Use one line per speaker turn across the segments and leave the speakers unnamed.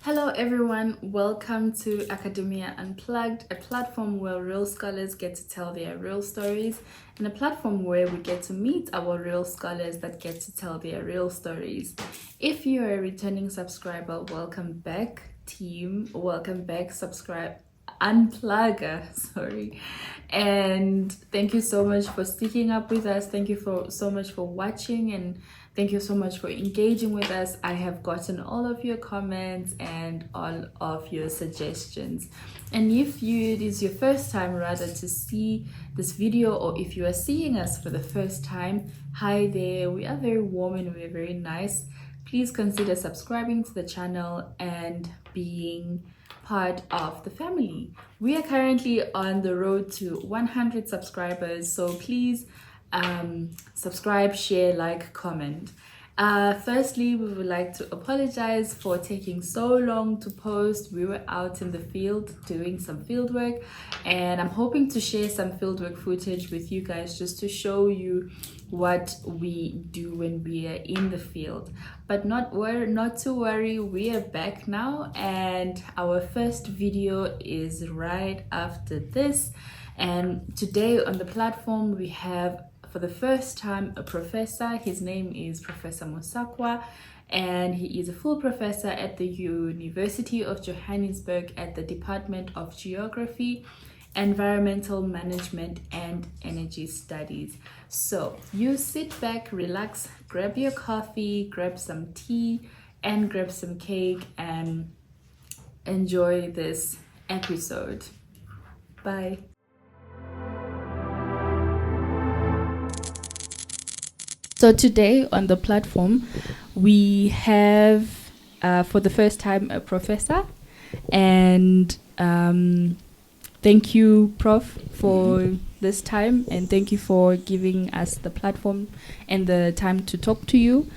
Hello everyone, welcome to Academia Unplugged, a platform where real scholars get to tell their real stories, and a platform where we get to meet our real scholars that get to tell their real stories. If you're a returning subscriber, welcome back team, welcome back unplugger, sorry. And thank you so much for sticking up with us. Thank you so much for watching, and thank you so much for engaging with us. I have gotten all of your comments and all of your suggestions. And if it is your first time rather to see this video, or if you are seeing us for the first time, hi there, we are very warm and we're very nice. Please consider subscribing to the channel and being part of the family. We are currently on the road to 100 subscribers, so please subscribe, share, like, comment. Firstly, we would like to apologize for taking so long to post. We were out in the field doing some field work, and I'm hoping to share some fieldwork footage with you guys just to show you what we do when we are in the field. But not to worry, we are back now, and our first video is right after this. And today on the platform we have, for the first time, a professor. His name is Professor Musakwa, and he is a full professor at the University of Johannesburg at the Department of Geography, Environmental Management and Energy Studies. So you sit back, relax, grab your coffee, grab some tea, and grab some cake, and enjoy this episode. Bye. So today on the platform, we have, for the first time, a professor. And thank you, Prof, for this time. And thank you for giving us the platform and the time to talk to you,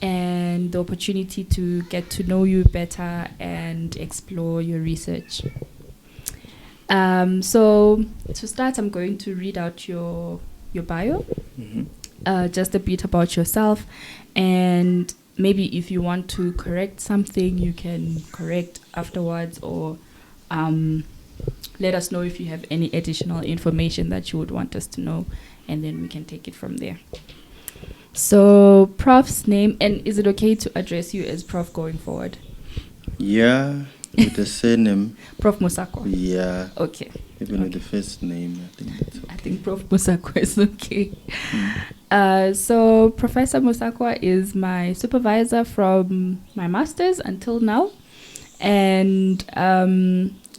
and the opportunity to get to know you better and explore your research. So to start, I'm going to read out your bio. Just a bit about yourself, and maybe if you want to correct something, you can correct afterwards, or let us know if you have any additional information that you would want us to know, and then we can take it from there. So Prof's name, and is it okay to address you as Prof going forward?
Yeah, with the surname.
Prof Musakwa.
Yeah.
Okay.
Even with the first name, I think that's okay.
I think Prof Musakwa is okay. So Professor Musakwa is my supervisor from my master's until now, and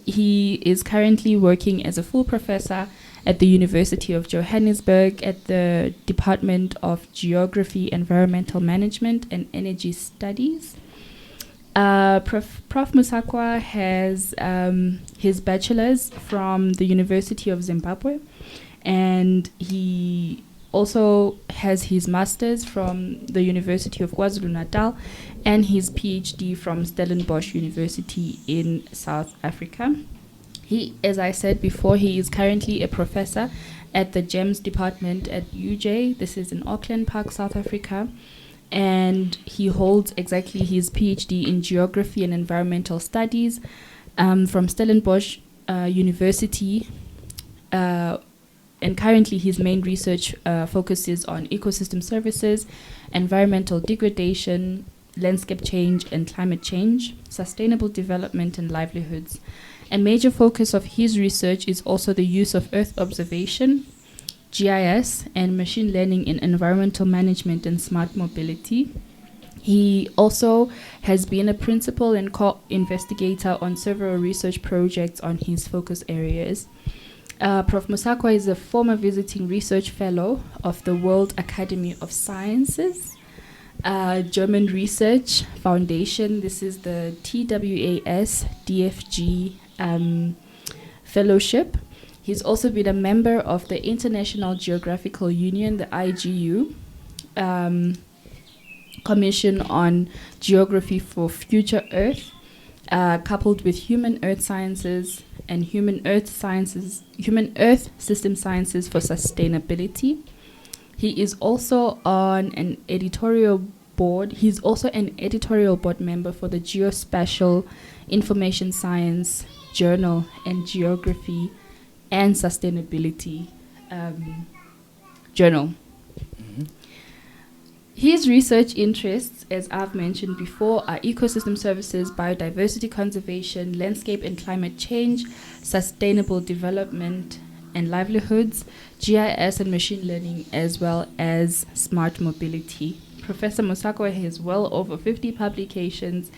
he is currently working as a full professor at the University of Johannesburg at the Department of Geography, Environmental Management and Energy Studies. Prof Musakwa has his bachelor's from the University of Zimbabwe, and he also has his master's from the University of KwaZulu-Natal and his PhD from Stellenbosch University in South Africa. He, as I said before, he is currently a professor at the GEMS department at UJ. This is in Auckland Park, South Africa. And he holds exactly his PhD in Geography and Environmental Studies from Stellenbosch University. And currently his main research focuses on ecosystem services, environmental degradation, landscape change and climate change, sustainable development and livelihoods. A major focus of his research is also the use of Earth observation, GIS, and machine learning in environmental management and smart mobility. He also has been a principal and co-investigator on several research projects on his focus areas. Prof Musakwa is a former visiting research fellow of the World Academy of Sciences, German Research Foundation. This is the TWAS-DFG fellowship. He's also been a member of the International Geographical Union, the IGU, Commission on Geography for Future Earth, coupled with Human Earth Sciences and Human Earth System Sciences for Sustainability. He is also on an editorial board. He's also an editorial board member for the Geospatial Information Science Journal and Geography and Sustainability Journal. His research interests, as I've mentioned before, are ecosystem services, biodiversity conservation, landscape and climate change, sustainable development and livelihoods, GIS and machine learning, as well as smart mobility. Professor Musakwa has well over 50 publications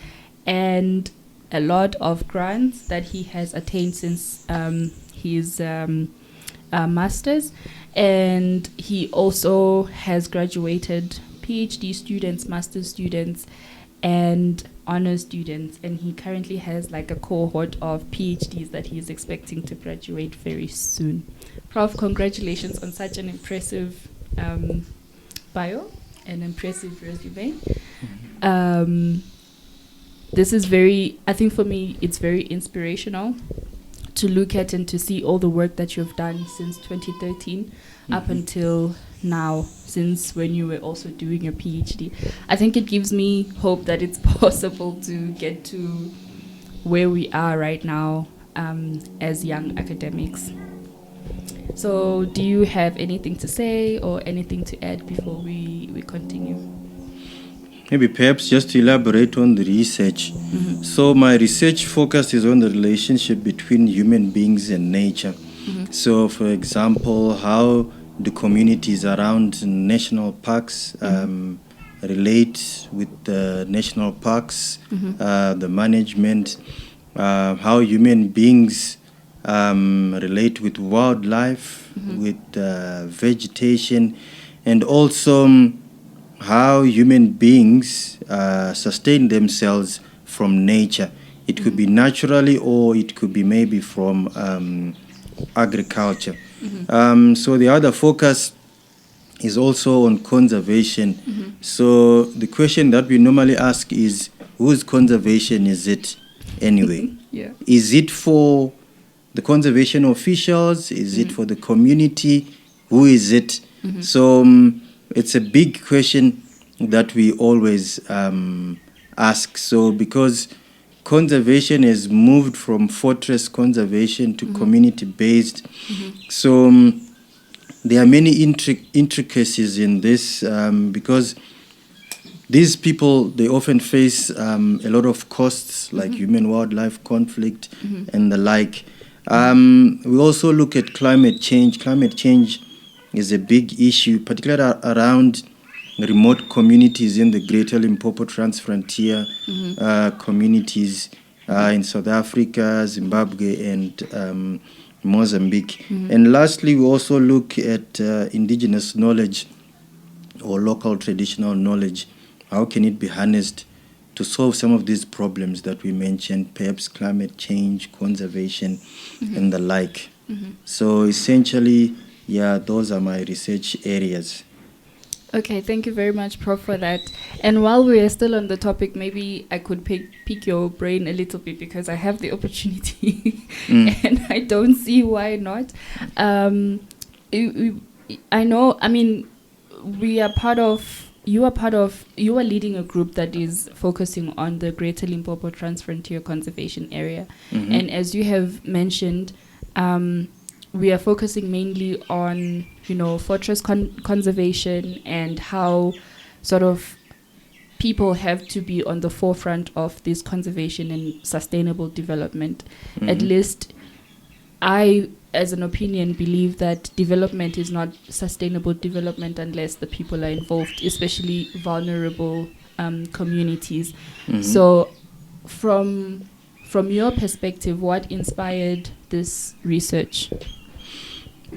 and a lot of grants that he has attained since his master's, and he also has graduated PhD students, master's students, and honor students, and he currently has like a cohort of PhDs that he is expecting to graduate very soon. Prof, congratulations on such an impressive bio, an impressive resume. This is I think for me, it's very inspirational to look at and to see all the work that you've done since 2013 up until now, since when you were also doing your PhD. I think it gives me hope that it's possible to get to where we are right now as young academics. So do you have anything to say or anything to add before we continue?
Maybe perhaps just to elaborate on the research. So my research focus is on the relationship between human beings and nature. So for example, how the communities around national parks relate with the national parks, the management, how human beings relate with wildlife, with vegetation, and also how human beings sustain themselves from nature. It could be naturally, or it could be maybe from agriculture. So the other focus is also on conservation. So the question that we normally ask is, whose conservation is it anyway? Is it for the conservation officials? Is it for the community? Who is it? So it's a big question that we always ask. So because conservation has moved from fortress conservation to community-based, so there are many intricacies in this because these people, they often face a lot of costs like human-wildlife conflict and the like. We also look at climate change. Climate change is a big issue, particularly around remote communities in the Greater Limpopo Transfrontier communities in South Africa, Zimbabwe, and Mozambique. And lastly, we also look at indigenous knowledge or local traditional knowledge. How can it be harnessed to solve some of these problems that we mentioned, perhaps climate change, conservation, and the like. So essentially, those are my research areas.
Okay, thank you very much, Prof, for that. And while we are still on the topic, maybe I could pick your brain a little bit, because I have the opportunity and I don't see why not. I know, I mean, you are leading a group that is focusing on the Greater Limpopo Transfrontier Conservation Area. And as you have mentioned, we are focusing mainly on, fortress conservation and how sort of people have to be on the forefront of this conservation and sustainable development. At least I, as an opinion, believe that development is not sustainable development unless the people are involved, especially vulnerable communities. So from your perspective, what inspired this research?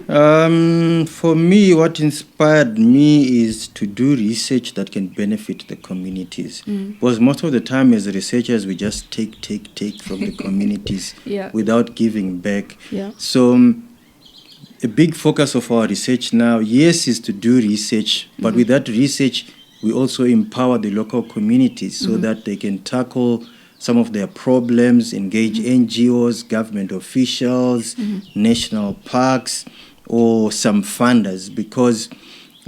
For me, what inspired me is to do research that can benefit the communities. Because most of the time as researchers, we just take from the communities without giving back. So a big focus of our research now, is to do research, but with that research, we also empower the local communities so that they can tackle some of their problems, engage NGOs, government officials, national parks, or some funders, because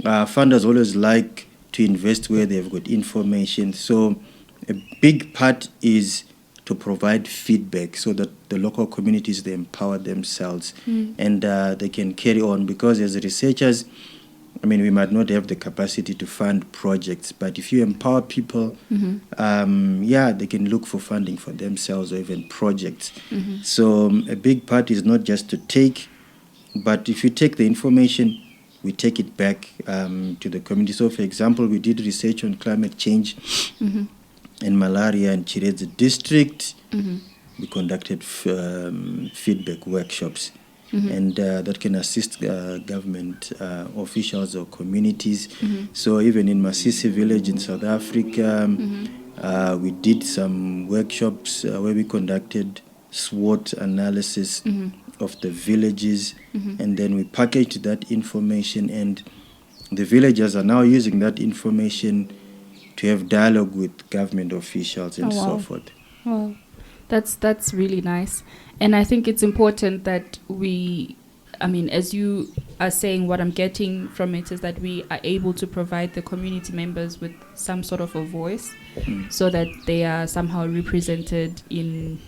funders always like to invest where they've got information. So a big part is to provide feedback so that the local communities, they empower themselves and they can carry on, because as researchers, I mean, we might not have the capacity to fund projects, but if you empower people, they can look for funding for themselves or even projects. So a big part is not just to take, but if you take the information, we take it back to the community. So, for example, we did research on climate change and malaria in Chiredzi district. We conducted feedback workshops. And that can assist government officials or communities. So even in Masisi village in South Africa, we did some workshops where we conducted SWOT analysis of the villages, and then we packaged that information, and the villagers are now using that information to have dialogue with government officials and so forth.
Wow. That's really nice. And I think it's important that we, I mean, as you are saying, what I'm getting from it is that we are able to provide the community members with some sort of a voice so that they are somehow represented in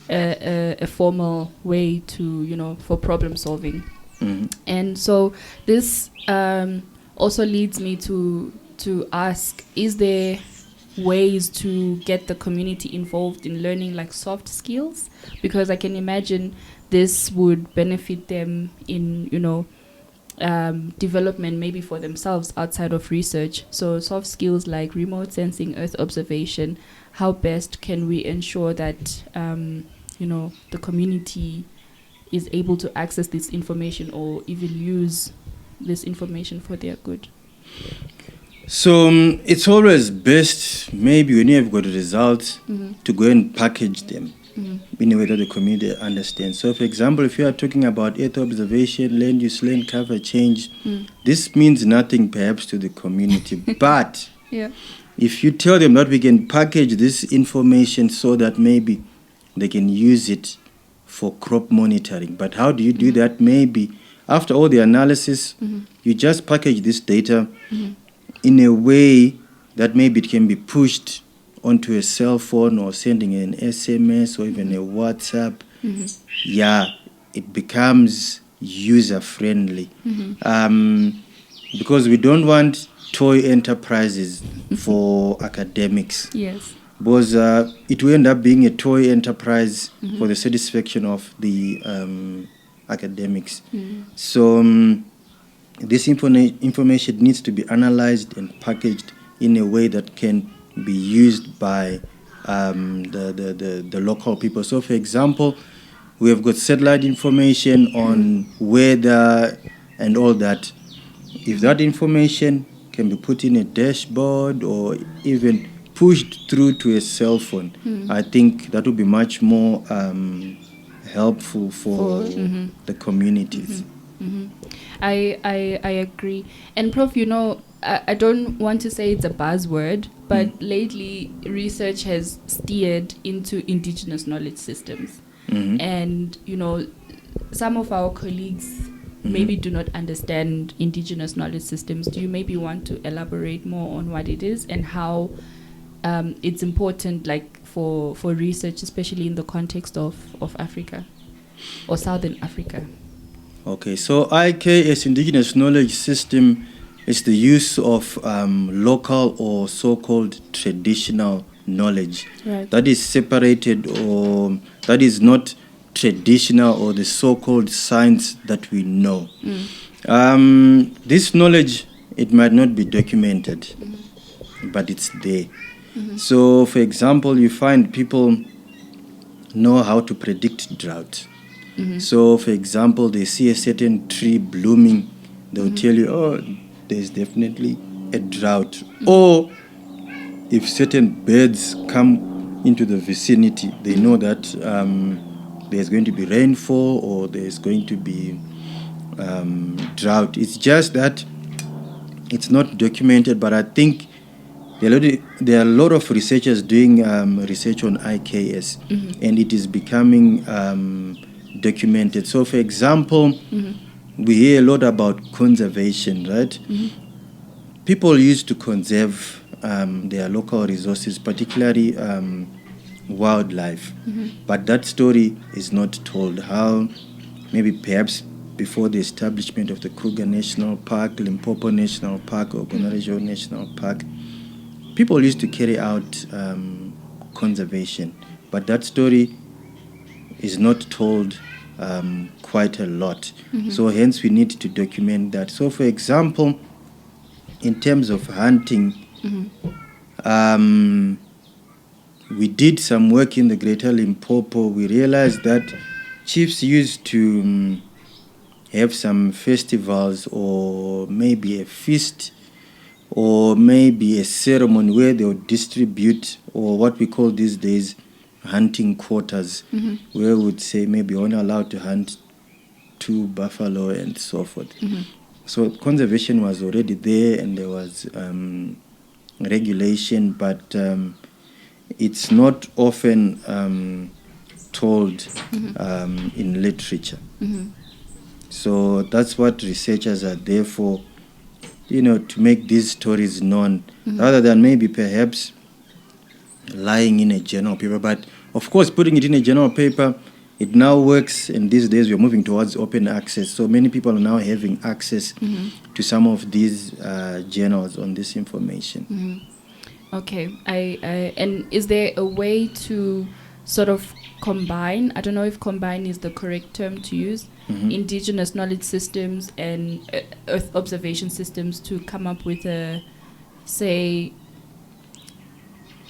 a formal way to, for problem solving. And so this also leads me to ask, is there ways to get the community involved in learning like soft skills? Because I can imagine this would benefit them in development maybe for themselves outside of research. So soft skills like remote sensing, earth observation, how best can we ensure that the community is able to access this information or even use this information for their good?
So it's always best, maybe when you have got results, to go and package them in a way that the community understands. So, for example, if you are talking about earth observation, land use, land cover change, this means nothing perhaps to the community. But if you tell them that we can package this information so that maybe they can use it for crop monitoring. But how do you do that? Maybe after all the analysis, you just package this data in a way that maybe it can be pushed onto a cell phone or sending an SMS or even a WhatsApp. It becomes user-friendly. Because we don't want toy enterprises for academics. Yes. Because it will end up being a toy enterprise for the satisfaction of the academics. So this information needs to be analyzed and packaged in a way that can be used by the local people. So, for example, we have got satellite information on weather and all that. If that information can be put in a dashboard or even pushed through to a cell phone, I think that would be much more helpful for the communities.
I agree. And Prof, I don't want to say it's a buzzword, but lately research has steered into indigenous knowledge systems. And, some of our colleagues maybe do not understand indigenous knowledge systems. Do you maybe want to elaborate more on what it is and how it's important, like for research, especially in the context of Africa or Southern Africa?
Okay, so IK as indigenous knowledge system is the use of local or so-called traditional knowledge that is separated or that is not traditional or the so-called science that we know. This knowledge, it might not be documented, but it's there. So, for example, you find people know how to predict drought. So, for example, they see a certain tree blooming, they'll tell you, there's definitely a drought. Or if certain birds come into the vicinity, they know that there's going to be rainfall or there's going to be drought. It's just that it's not documented, but I think there are a lot of researchers doing research on IKS, and it is becoming documented. So, for example, we hear a lot about conservation, right? people used to conserve their local resources, particularly wildlife. But that story is not told. How maybe perhaps before the establishment of the Kruger National Park, Limpopo National Park, or Gonarejo National Park, people used to carry out conservation. But that story is not told quite a lot. So hence we need to document that. So for example, in terms of hunting, we did some work in the Greater Limpopo. We realized that chiefs used to have some festivals or maybe a feast or maybe a ceremony where they would distribute, or what we call these days, hunting quotas, where we would say maybe you're only allowed to hunt 2 buffalo and so forth. So conservation was already there, and there was regulation, but it's not often told in literature. So that's what researchers are there for, to make these stories known, rather than maybe perhaps lying in a journal paper. But of course, putting it in a journal paper, it now works, and these days we're moving towards open access. So many people are now having access to some of these journals on this information.
Okay. And is there a way to sort of combine, I don't know if combine is the correct term to use, indigenous knowledge systems and Earth observation systems to come up with a, say,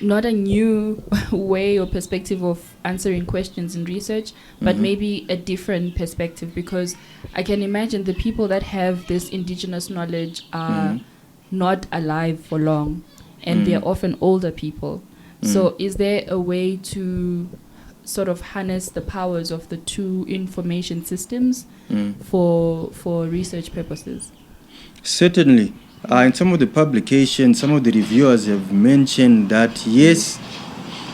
not a new way or perspective of answering questions in research, but maybe a different perspective? Because I can imagine the people that have this indigenous knowledge are not alive for long, and they're often older people. So is there a way to sort of harness the powers of the two information systems for research purposes?
Certainly. In some of the publications, some of the reviewers have mentioned that, yes,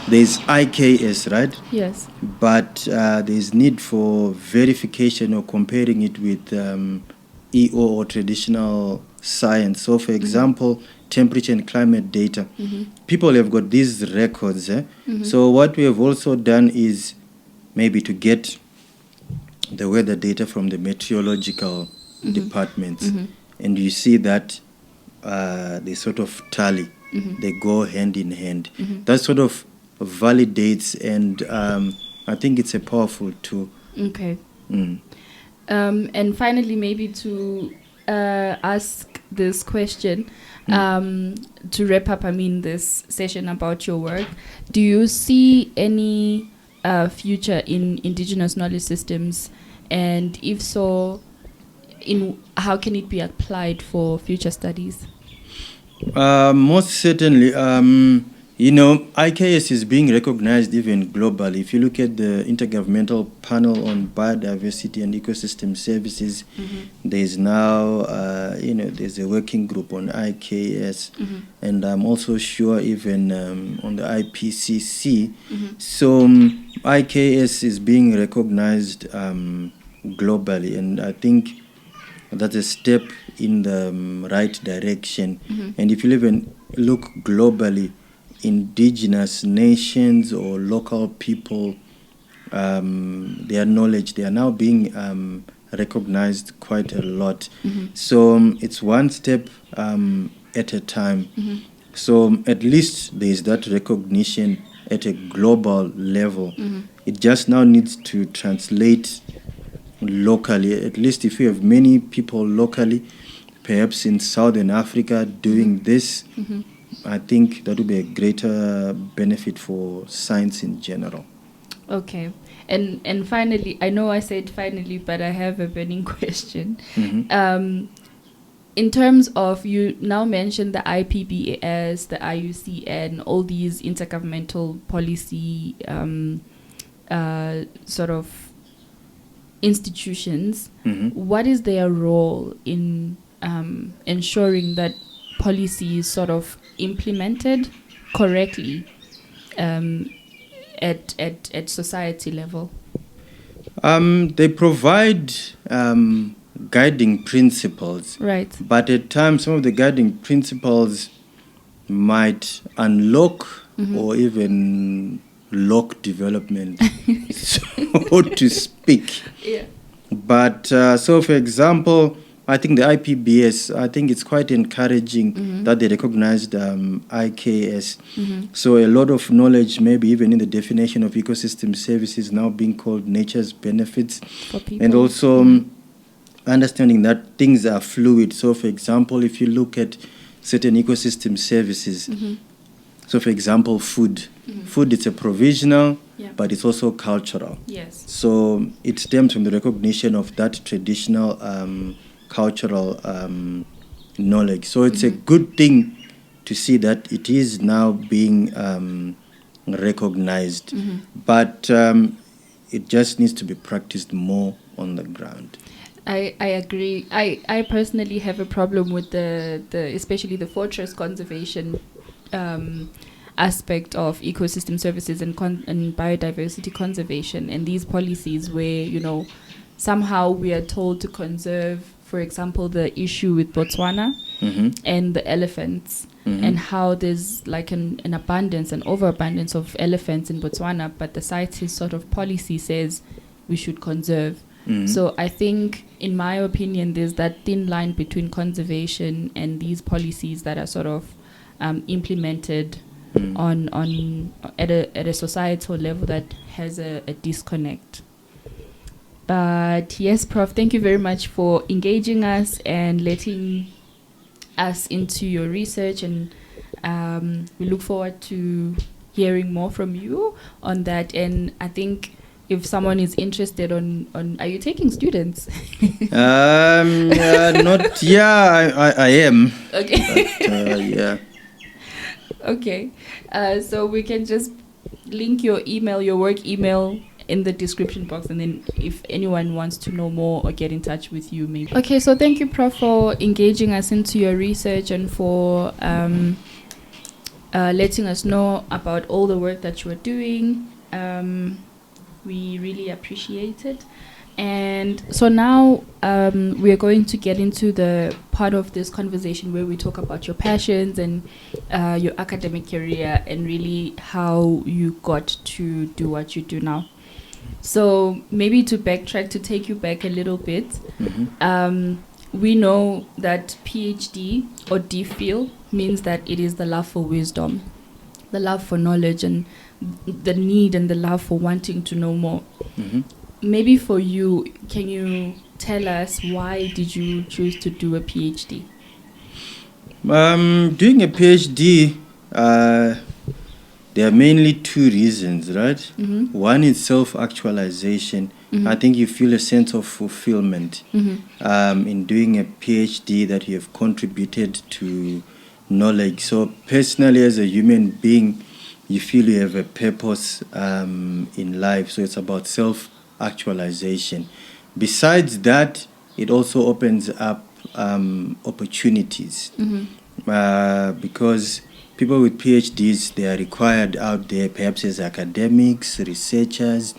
there's IKS, right?
Yes.
But there's need for verification or comparing it with EO or traditional science. So, for example, temperature and climate data. People have got these records. So what we have also done is maybe to get the weather data from the meteorological departments. And you see that they sort of tally. They go hand in hand. That sort of validates, and I think it's a powerful tool.
Okay. And finally, maybe to ask this question, to wrap up, this session about your work, do you see any future in indigenous knowledge systems? And if so, how can it be applied for future studies?
Most certainly. IKS is being recognized even globally. If you look at the Intergovernmental Panel on Biodiversity and Ecosystem Services, there's now, there's a working group on IKS, and I'm also sure even on the IPCC. So IKS is being recognized globally, and I think that's a step in the right direction. And if you even look globally, indigenous nations or local people, their knowledge, they are now being recognized quite a lot. So it's one step at a time. So at least there is that recognition at a global level. It just now needs to translate locally. At least if you have many people locally, perhaps in Southern Africa, doing this, I think that would be a greater benefit for science in general. Okay.
And finally, I know I said finally, but I have a burning question. In terms of, you now mentioned the IPBAS, the IUCN, all these intergovernmental policy sort of institutions, what is their role in ensuring that policy is sort of implemented correctly at society level?
They provide guiding principles.
Right.
But at times, some of the guiding principles might unlock or even lock development, so to speak.
Yeah.
But so, for example, I think the IPBS, I think it's quite encouraging that they recognized IKS. So a lot of knowledge, maybe even in the definition of ecosystem services, now being called nature's benefits.
For people.
And also understanding that things are fluid. So, for example, if you look at certain ecosystem services, so for example, food. Food, it's a provisional, but it's also cultural.
Yes.
So it stems from the recognition of that traditional cultural knowledge. So it's a good thing to see that it is now being recognized, but it just needs to be practiced more on the ground.
I agree. I personally have a problem with the especially the fortress conservation aspect of ecosystem services and biodiversity conservation, and these policies where, you know, somehow we are told to conserve, for example, the issue with Botswana and the elephants, and how there's like an abundance, an overabundance of elephants in Botswana, but the CITES sort of policy says we should conserve. So I think, in my opinion, there's that thin line between conservation and these policies that are sort of implemented on at a societal level that has a disconnect. But yes, Prof, thank you very much for engaging us and letting us into your research, and we look forward to hearing more from you on that. And I think if someone is interested on are you taking students?
Not, I am.
Okay.
But, yeah.
Okay. So we can just link your email, your work email, in the description box, and then if anyone wants to know more or get in touch with you, maybe. Okay, so thank you, Prof, for engaging us into your research and for letting us know about all the work that you are doing. We really appreciate it. And so now we are going to get into the part of this conversation where we talk about your passions and your academic career, and really how you got to do what you do now. So maybe to backtrack, to take you back a little bit, we know that PhD or DPhil means that it is the love for wisdom, the love for knowledge, and the need and the love for wanting to know more. Maybe for you, can you tell us why did you choose to do a PhD?
Doing a PhD, there are mainly two reasons, right? One is self-actualization. I think you feel a sense of fulfillment in doing a PhD, that you have contributed to knowledge. So personally, as a human being, you feel you have a purpose in life. So it's about self-actualization. Besides that, it also opens up opportunities because people with PhDs, they are required out there, perhaps as academics, researchers.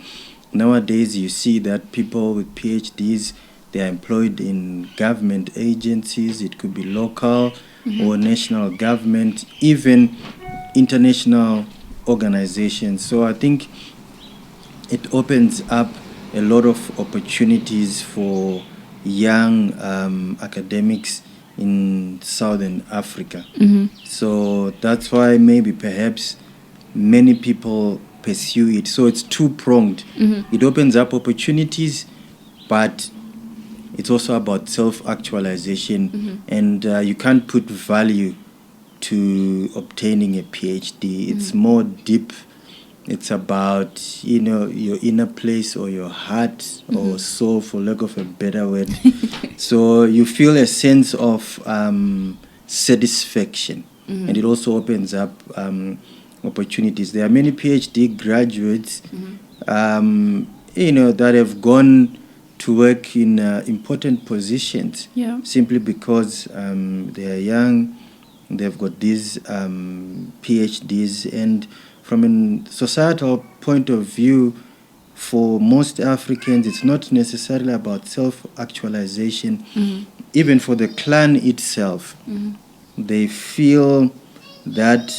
Nowadays, you see that people with PhDs, they are employed in government agencies. It could be local or national government, even international organizations. So I think it opens up a lot of opportunities for young academics in Southern Africa. So that's why maybe perhaps many people pursue it. So it's two-pronged. It opens up opportunities, but it's also about self-actualization. And you can't put value to obtaining a PhD. It's more deep. It's about, you know, your inner place or your heart or soul, for lack of a better word. So you feel a sense of satisfaction, and it also opens up opportunities. There are many PhD graduates, you know, that have gone to work in important positions simply because they are young. They've got these PhDs, and from a societal point of view, for most Africans, it's not necessarily about self-actualization. Even for the clan itself, they feel that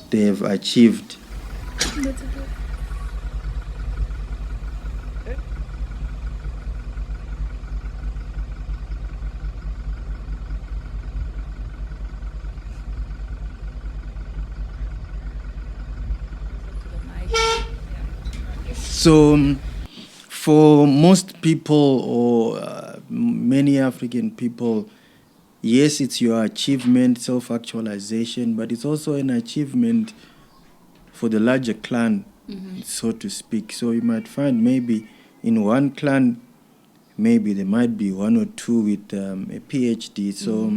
they have achieved. So, for most people or many African people, yes, it's your achievement, self-actualization, but it's also an achievement for the larger clan, so to speak. So you might find maybe in one clan, maybe there might be one or two with a PhD. So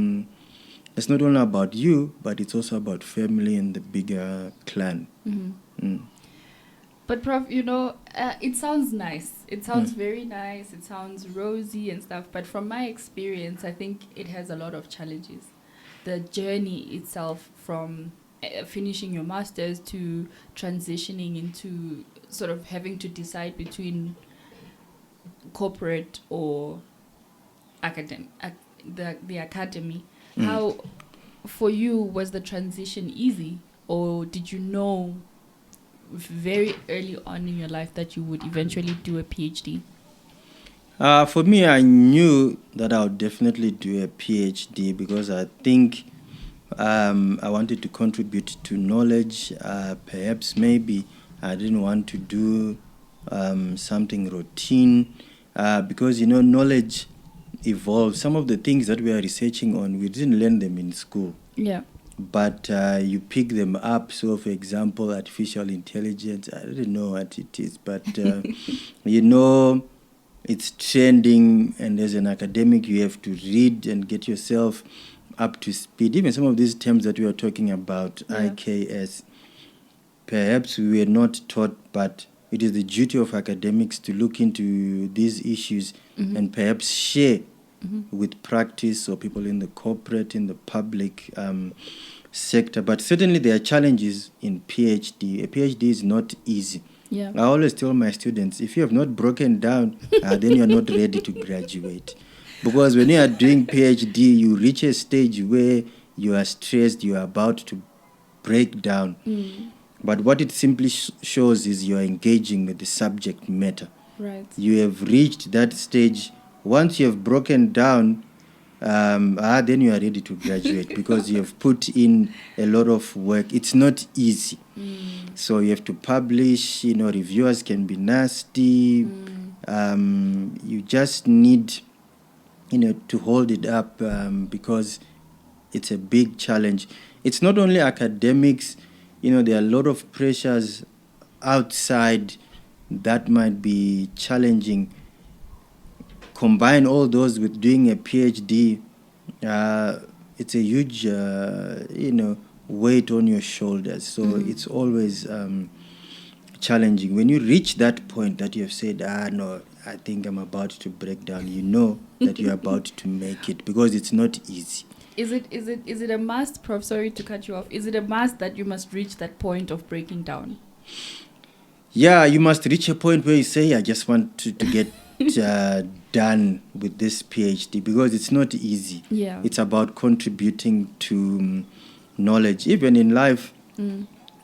it's not only about you, but it's also about family and the bigger clan.
But Prof, it sounds nice. It sounds very nice. It sounds rosy and stuff. But from my experience, I think it has a lot of challenges. The journey itself from finishing your master's to transitioning into sort of having to decide between corporate or the academy. How, for you, was the transition easy? Or did you know very early on in your life that you would eventually do a PhD?
For me, I knew that I would definitely do a PhD because I think I wanted to contribute to knowledge. Perhaps maybe I didn't want to do something routine because, knowledge evolves. Some of the things that we are researching on, we didn't learn them in school.
Yeah.
But you pick them up. So, for example, artificial intelligence, I don't know what it is, but, it's trending, and as an academic, you have to read and get yourself up to speed. Even some of these terms that we are talking about, IKS, perhaps we were not taught, but it is the duty of academics to look into these issues and perhaps share with practice or people in the corporate, in the public sector. But certainly there are challenges in PhD. A PhD is not easy.
Yeah.
I always tell my students, if you have not broken down, then you're not ready to graduate. Because when you are doing PhD, you reach a stage where you are stressed, you are about to break down. But what it simply shows is you are engaging with the subject matter.
Right.
You have reached that stage. Once you have broken down, then you are ready to graduate because you have put in a lot of work. It's not easy. So you have to publish, reviewers can be nasty. You just need, to hold it up because it's a big challenge. It's not only academics, there are a lot of pressures outside that might be challenging. Combine all those with doing a PhD, it's a huge, weight on your shoulders. So it's always challenging. When you reach that point that you have said, no, I think I'm about to break down, you know that you're about to make it because it's not easy.
Is it a must, Prof? Sorry to cut you off. Is it a must that you must reach that point of breaking down?
Yeah, you must reach a point where you say, I just want to get done with this PhD because it's not easy.
Yeah.
It's about contributing to knowledge, even in life,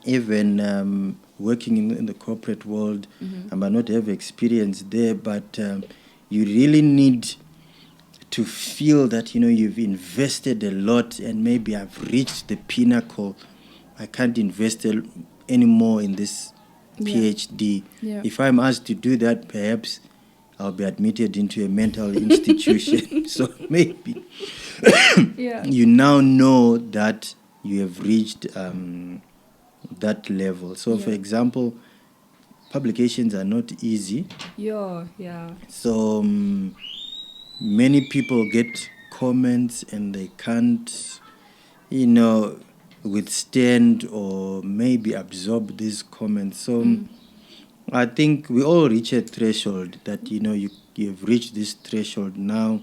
even working in the corporate world. I might not have experience there, but you really need to feel that, you've invested a lot and maybe I've reached the pinnacle. I can't invest anymore in this PhD.
Yeah.
If I'm asked to do that, perhaps I'll be admitted into a mental institution. So maybe you now know that you have reached that level. So, for example, publications are not easy.
Yeah.
So many people get comments and they can't, withstand or maybe absorb these comments. So I think we all reach a threshold that, you've reached this threshold now.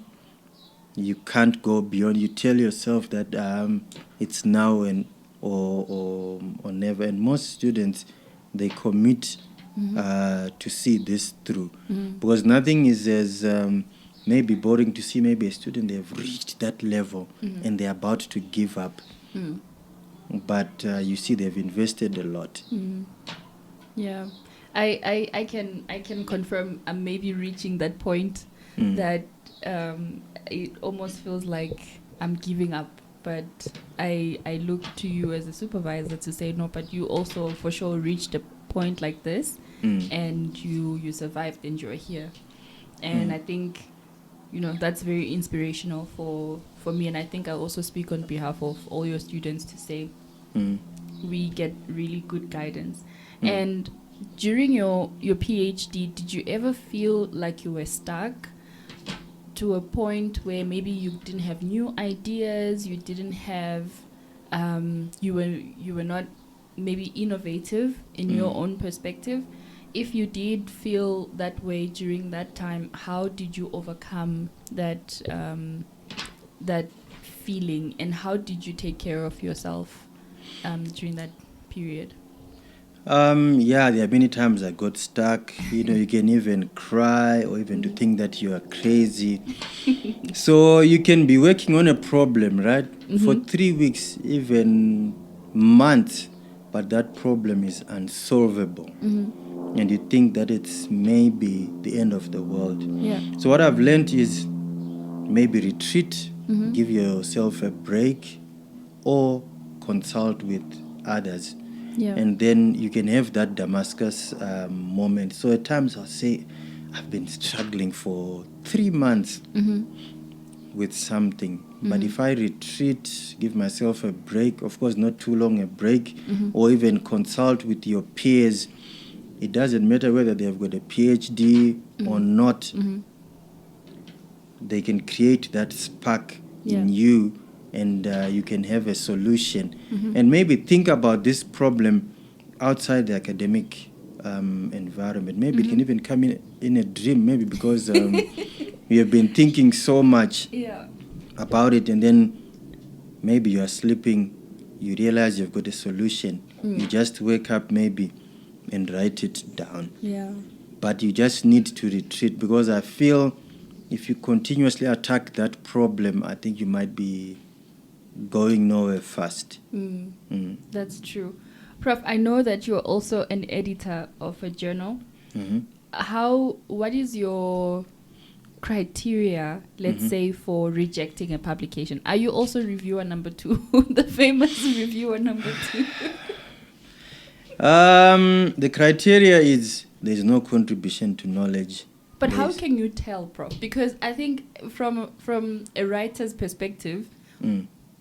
You can't go beyond. You tell yourself that it's now or never. And most students, they commit to see this through. Because nothing is as maybe boring to see maybe a student, they've reached that level and they're about to give up. But you see they've invested a lot.
Yeah. I can confirm I'm maybe reaching that point that it almost feels like I'm giving up. But I look to you as a supervisor to say, no, but you also for sure reached a point like this and you survived and you're here. And I think, that's very inspirational for me. And I think I also speak on behalf of all your students to say we get really good guidance. And during your PhD, did you ever feel like you were stuck to a point where maybe you didn't have new ideas, you didn't have, you were not maybe innovative in your own perspective? If you did feel that way during that time, how did you overcome that that feeling, and how did you take care of yourself during that period?
Yeah, there are many times I got stuck. You can even cry or even to think that you are crazy. So you can be working on a problem, right? For 3 weeks, even months, but that problem is unsolvable. And you think that it's maybe the end of the world.
Yeah.
So what I've learned is maybe retreat, give yourself a break, or consult with others.
Yeah.
And then you can have that Damascus moment. So at times I'll say, I've been struggling for 3 months with something. But if I retreat, give myself a break, of course not too long a break, or even consult with your peers, it doesn't matter whether they've got a PhD or not. They can create that spark in you, and you can have a solution. And maybe think about this problem outside the academic environment. Maybe it can even come in a dream, maybe because you have been thinking so much about it, and then maybe you are sleeping, you realize you've got a solution. You just wake up maybe and write it down. But you just need to retreat, because I feel if you continuously attack that problem, I think you might be going nowhere fast.
That's true. Prof, I know that you're also an editor of a journal. What is your criteria, let's say, for rejecting a publication? Are you also reviewer number 2, the famous reviewer number 2?
The criteria is there's no contribution to knowledge.
But how can you tell, Prof? Because I think from a writer's perspective,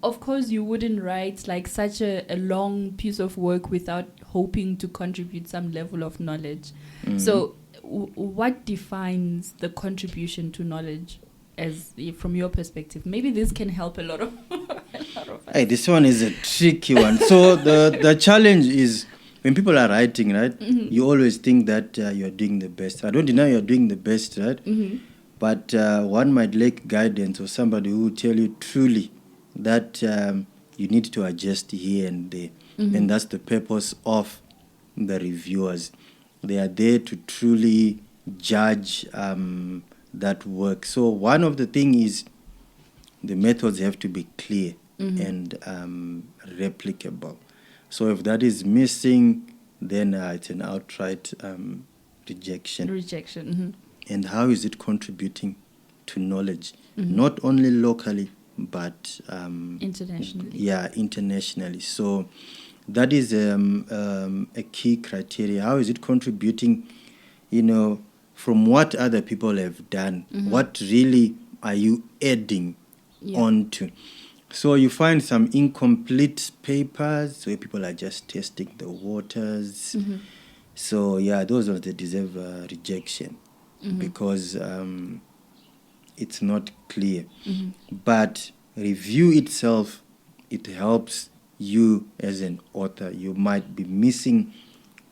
of course you wouldn't write like such a long piece of work without hoping to contribute some level of knowledge. So what defines the contribution to knowledge as from your perspective? Maybe this can help a lot of us.
Hey, this one is a tricky one. So the challenge is, when people are writing, right, you always think that you're doing the best. I don't deny you're doing the best, right? But one might lack guidance or somebody who will tell you truly that you need to adjust here and there. And that's the purpose of the reviewers. They are there to truly judge that work. So one of the things is the methods have to be clear and replicable. So if that is missing, then it's an outright rejection. And how is it contributing to knowledge? Not only locally, but
internationally.
Yeah, internationally. So that is a key criteria. How is it contributing, from what other people have done? What really are you adding onto? So you find some incomplete papers where people are just testing the waters. So yeah, those ones, they deserve rejection because it's not clear. But review itself, it helps you as an author. You might be missing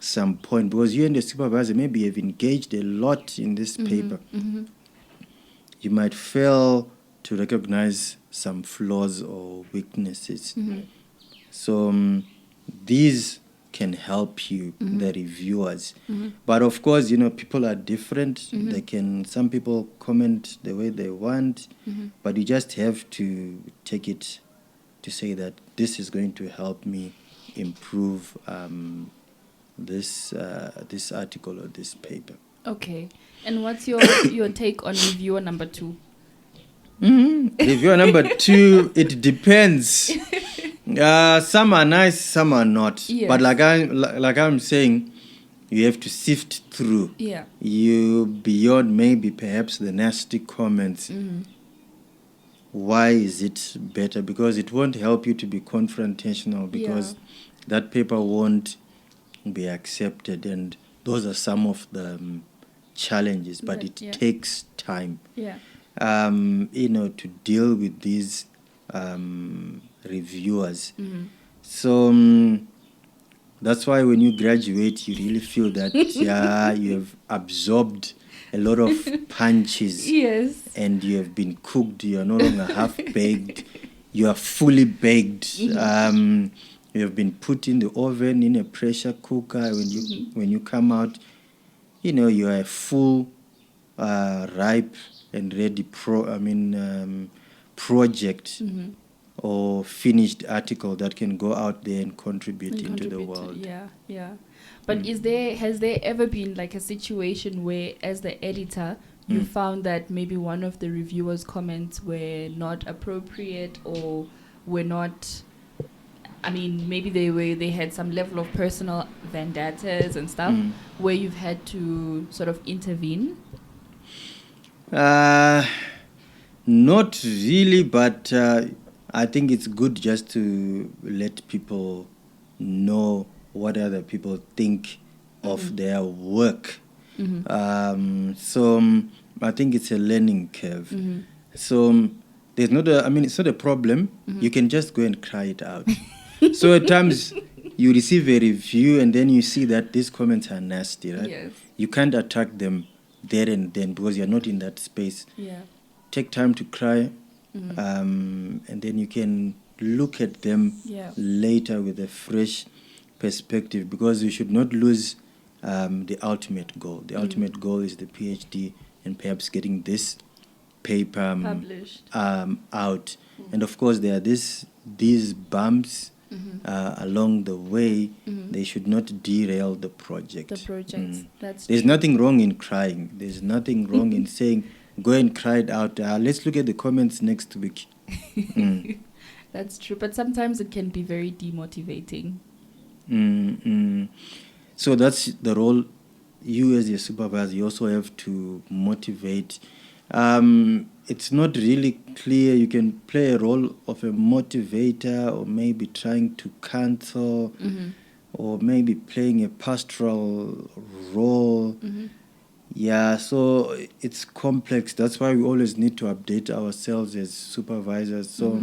some point because you and the supervisor maybe have engaged a lot in this paper. You might fail to recognize some flaws or weaknesses. So these can help you, the reviewers. But of course, people are different. Some people comment the way they want, but you just have to take it to say that this is going to help me improve this article or this paper.
Okay. And what's your take on reviewer number 2?
Reviewer number 2, it depends. Some are nice, some are not.
Yes.
But like I'm saying, you have to sift through.
Yeah.
You beyond maybe perhaps the nasty comments. Why is it better? Because it won't help you to be confrontational, because that paper won't be accepted, and those are some of the challenges. But it takes time.
Yeah.
To deal with these reviewers. So that's why when you graduate, you really feel that you have absorbed a lot of punches.
Yes.
And you have been cooked. You are no longer half baked. You are fully baked. You have been put in the oven, in a pressure cooker. When you come out, you are a full, ripe and ready project or finished article that can go out there and contribute into the world.
Yeah. But has there ever been like a situation where, as the editor, you found that maybe one of the reviewers' comments were not appropriate, or were not, maybe they had some level of personal vendettas and stuff, where you've had to sort of intervene?
Not really, but I think it's good just to let people know what other people think of their work. So I think it's a learning curve. So there's not it's not a problem. You can just go and cry it out. So at times you receive a review and then you see that these comments are nasty, right?
Yes.
You can't attack them there and then because you're not in that space.
Yeah.
Take time to cry, and then you can look at them later with a fresh perspective, because you should not lose the ultimate goal. The ultimate goal is the PhD and perhaps getting this paper
published
out. And of course, there are these bumps along the way. They should not derail the project. There's nothing wrong in crying. There's nothing wrong in saying, go and cry it out. Let's look at the comments next week.
That's true. But sometimes it can be very demotivating.
So that's the role. You as your supervisor, you also have to motivate. It's not really clear. You can play a role of a motivator, or maybe trying to counsel, or maybe playing a pastoral role. Yeah, so it's complex. That's why we always need to update ourselves as supervisors. So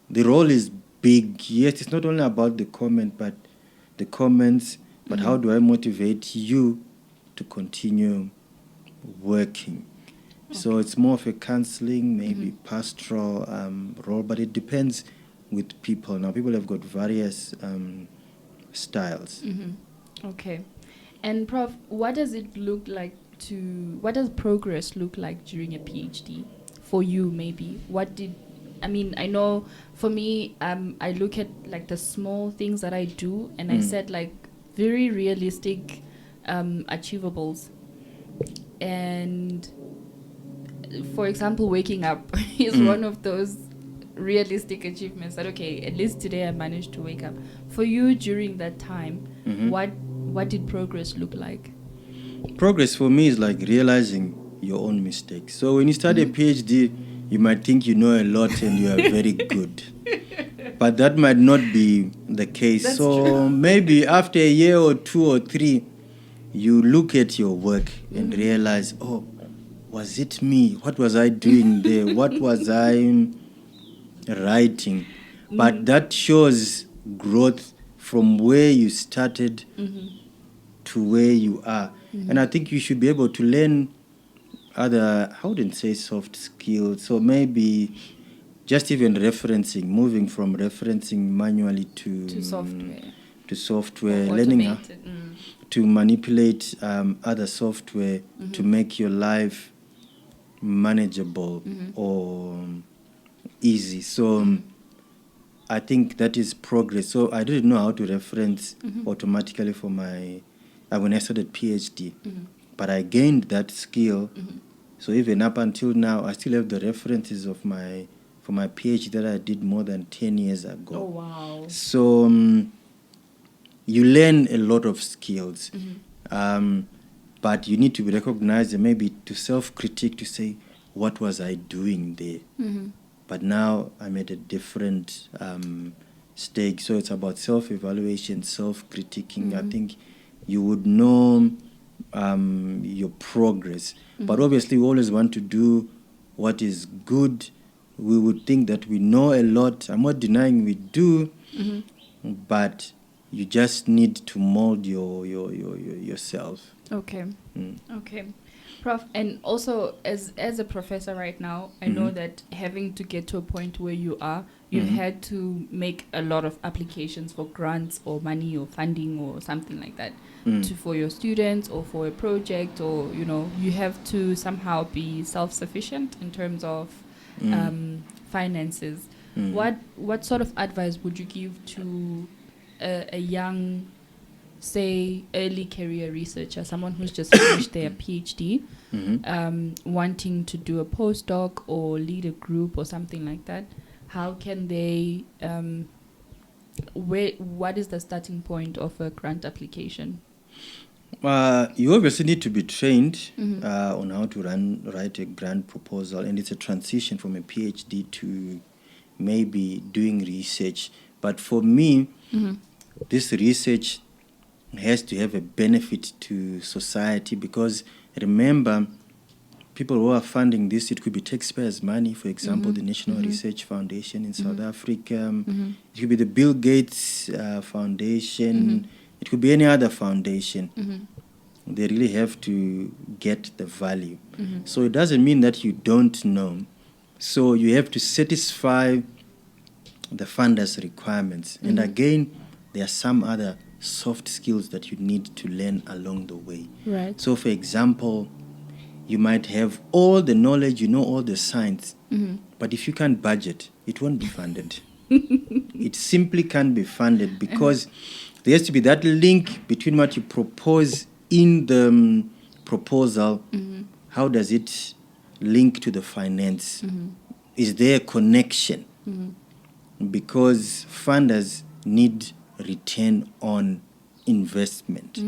the role is big. Yes, it's not only about the comments, but how do I motivate you to continue working? So it's more of a counseling, maybe pastoral role, but it depends with people. Now, people have got various styles.
Okay. And Prof, what does progress look like during a PhD for you? Maybe I know for me, I look at like the small things that I do, and I set like very realistic achievables. And for example, waking up is one of those realistic achievements that, okay, at least today I managed to wake up. For you during that time, what did progress look like?
Progress for me is like realizing your own mistakes. So when you start a PhD, you might think you know a lot and you are very good. But that might not be the case.
That's
so
true.
Maybe after a year or 2 or 3, you look at your work and realize, oh, was it me? What was I doing there? What was I writing? But that shows growth from where you started to where you are. And I think you should be able to learn other, I wouldn't say soft skills, so maybe just even referencing, moving from referencing manually to
software.
to software,
Or
learning how
automated,
to manipulate other software to make your life manageable or easy. So I think that is progress. So I didn't know how to reference automatically for my when I started PhD, but I gained that skill. So even up until now, I still have the references of my PhD that I did more than 10 years ago.
Oh, wow.
So you learn a lot of skills, but you need to be recognized and maybe to self-critique to say, what was I doing there? But now I'm at a different stage. So it's about self-evaluation, self-critiquing. I think you would know your progress. But obviously, we always want to do what is good. We would think that we know a lot. I'm not denying we do, but you just need to mold yourself.
Okay. Okay. Prof, and also as a professor right now, I know that having to get to a point where you are, you've had to make a lot of applications for grants or money or funding or something like that for your students or for a project, or you have to somehow be self-sufficient in terms of finances. What sort of advice would you give to a young, say, early career researcher, someone who's just finished their PhD, wanting to do a postdoc or lead a group or something like that? How can they, what is the starting point of a grant application?
You obviously need to be trained on how to write a grant proposal, and it's a transition from a PhD to maybe doing research. But for me, this research has to have a benefit to society, because remember, people who are funding this, it could be taxpayers' money. For example, the National Research Foundation in South Africa. It could be the Bill Gates Foundation. It could be any other foundation. They really have to get the value. So it doesn't mean that you don't know. So you have to satisfy the funders' requirements. And again, there are some other soft skills that you need to learn along the way.
Right.
So, for example, you might have all the knowledge, all the science, but if you can't budget, it won't be funded. It simply can't be funded, because there has to be that link between what you propose in the proposal. How does it link to the finance? Is there a connection? Because funders need return on investment.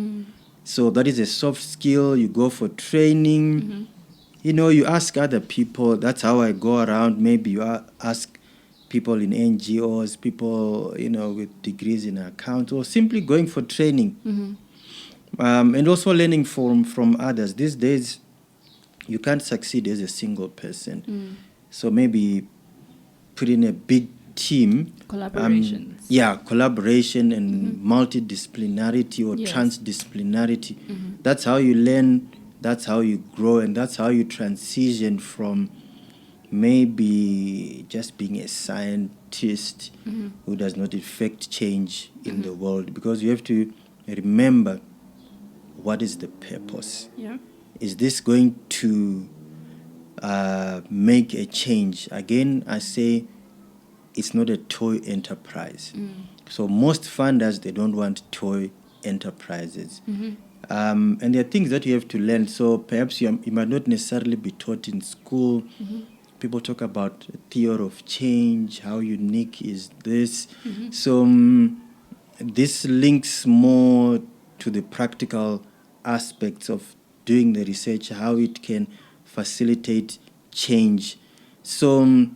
So that is a soft skill. You go for training. You ask other people. That's how I go around. Maybe you ask people in NGOs, people, with degrees in accounts, or simply going for training. And also learning from others. These days, you can't succeed as a single person. So maybe put in a big team.
Collaborations.
Collaboration and multidisciplinarity or transdisciplinarity. That's how you learn, that's how you grow, and that's how you transition from maybe just being a scientist who does not effect change in the world. Because you have to remember, what is the purpose? Is this going to make a change? Again, I say, it's not a toy enterprise. So most funders, they don't want toy enterprises. And there are things that you have to learn. So perhaps you might not necessarily be taught in school. People talk about theory of change, how unique is this. So this links more to the practical aspects of doing the research, how it can facilitate change. So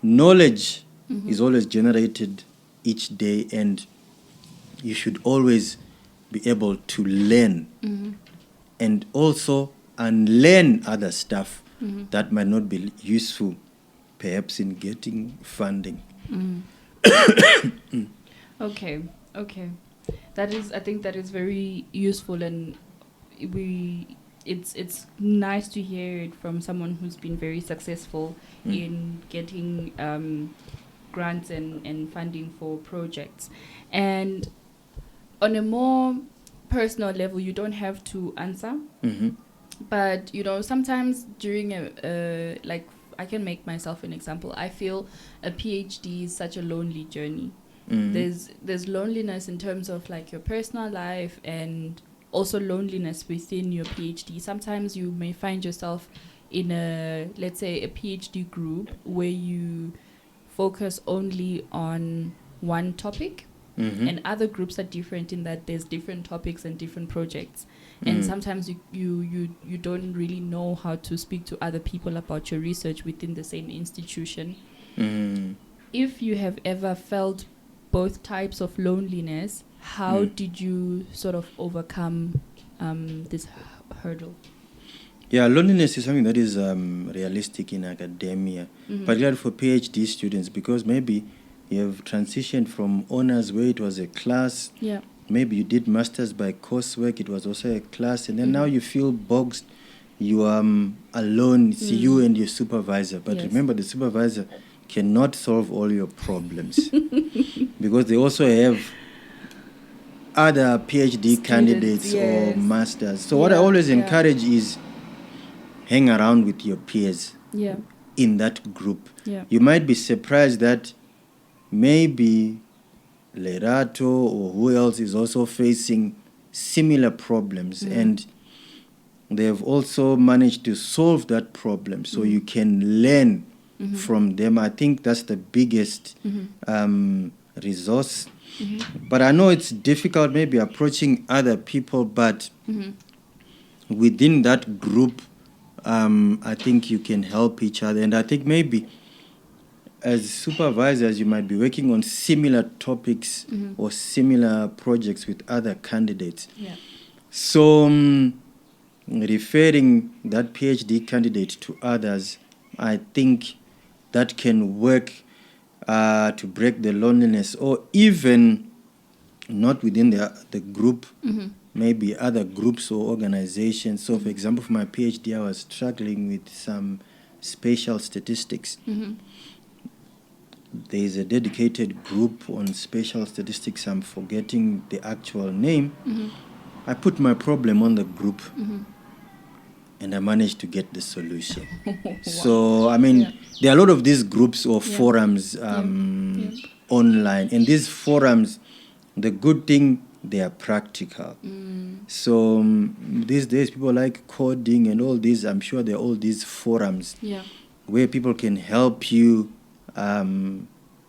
knowledge is always generated each day, and you should always be able to learn and also unlearn other stuff that might not be useful, perhaps in getting funding.
Okay. I think that is very useful, and it's nice to hear it from someone who's been very successful in getting grants and funding for projects. And on a more personal level, you don't have to answer. But, sometimes during like, I can make myself an example. I feel a PhD is such a lonely journey. There's loneliness in terms of like your personal life, and also loneliness within your PhD. Sometimes you may find yourself in let's say a PhD group where you focus only on one topic, and other groups are different in that there's different topics and different projects. And sometimes you don't really know how to speak to other people about your research within the same institution. If you have ever felt both types of loneliness, how did you sort of overcome this hurdle?
Yeah, loneliness is something that is realistic in academia, particularly for PhD students, because maybe you have transitioned from honors where it was a class.
Yeah.
Maybe you did masters by coursework, it was also a class, and then now you feel boxed. You are alone, it's you and your supervisor. But remember, the supervisor cannot solve all your problems because they also have other PhD candidates or masters. So what I always encourage is hang around with your peers in that group.
Yeah.
You might be surprised that maybe Lerato or who else is also facing similar problems, and they've also managed to solve that problem. So you can learn from them. I think that's the biggest resource. But I know it's difficult maybe approaching other people, but within that group, I think you can help each other. And I think maybe as supervisors, you might be working on similar topics or similar projects with other candidates.
Yeah.
So referring that PhD candidate to others, I think that can work to break the loneliness, or even not within the group, maybe other groups or organizations. So, for example, for my PhD, I was struggling with some spatial statistics. There is a dedicated group on spatial statistics. I'm forgetting the actual name. I put my problem on the group, and I managed to get the solution.
Wow.
So, I mean, there are a lot of these groups or forums online. And these forums, the good thing, they are practical. So these days, people like coding and all these. I'm sure there are all these forums where people can help you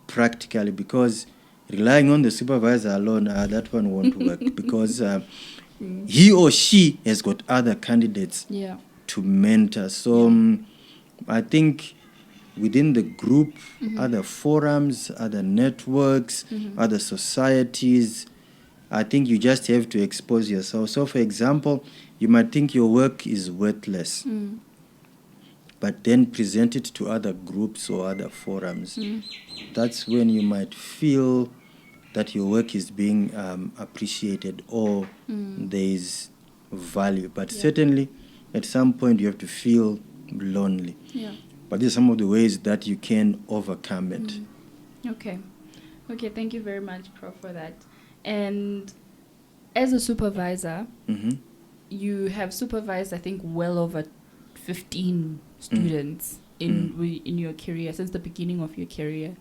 practically, because relying on the supervisor alone, that one won't work because he or she has got other candidates to mentor. So I think within the group, other forums, other networks, other societies, I think you just have to expose yourself. So, for example, you might think your work is worthless, but then present it to other groups or other forums. That's when you might feel that your work is being appreciated or there is value. But certainly, at some point, you have to feel lonely. But these are some of the ways that you can overcome it.
Okay, thank you very much, Prof, for that. And as a supervisor, you have supervised, I think, well over 15 students in your career, since the beginning of your career.